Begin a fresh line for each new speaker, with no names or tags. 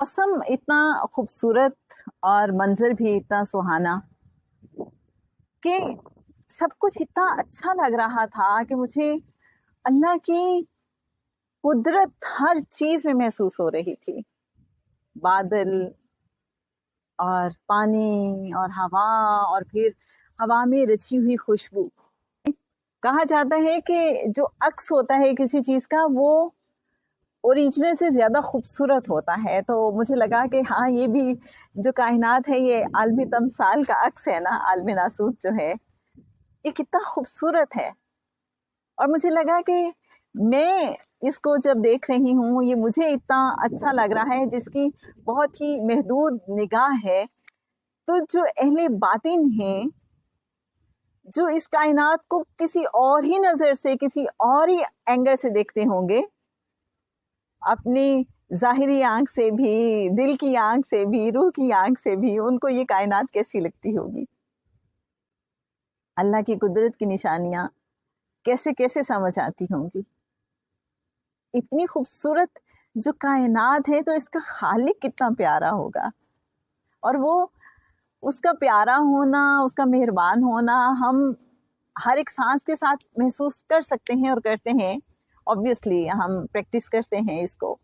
मौसम इतना खूबसूरत और मंजर भी इतना सुहाना कि सब कुछ इतना अच्छा लग रहा था कि मुझे अल्लाह की कुदरत हर चीज में महसूस हो रही थी। बादल और पानी और हवा, और फिर हवा में रची हुई खुशबू। कहा जाता है कि जो अक्स होता है किसी चीज का वो ओरिजिनल से ज्यादा खूबसूरत होता है। तो मुझे लगा कि हाँ, ये भी जो कायनात है ये आलमी तमसाल का अक्स है ना, आलमी नासूत जो है ये कितना खूबसूरत है। और मुझे लगा कि मैं इसको जब देख रही हूँ ये मुझे इतना अच्छा लग रहा है, जिसकी बहुत ही महदूद निगाह है। तो जो अहले बातिन हैं, जो इस कायनात को किसी और ही नजर से, किसी और ही एंगल से देखते होंगे, अपनी ज़ाहिरी आंख से भी, दिल की आंख से भी, रूह की आंख से भी, उनको ये कायनात कैसी लगती होगी। अल्लाह की कुदरत की निशानियां कैसे कैसे समझ आती होंगी। इतनी खूबसूरत जो कायनात है तो इसका खालिक कितना प्यारा होगा। और वो उसका प्यारा होना, उसका मेहरबान होना हम हर एक सांस के साथ महसूस कर सकते हैं और करते हैं। ऑब्वियसली हम प्रैक्टिस करते हैं इसको।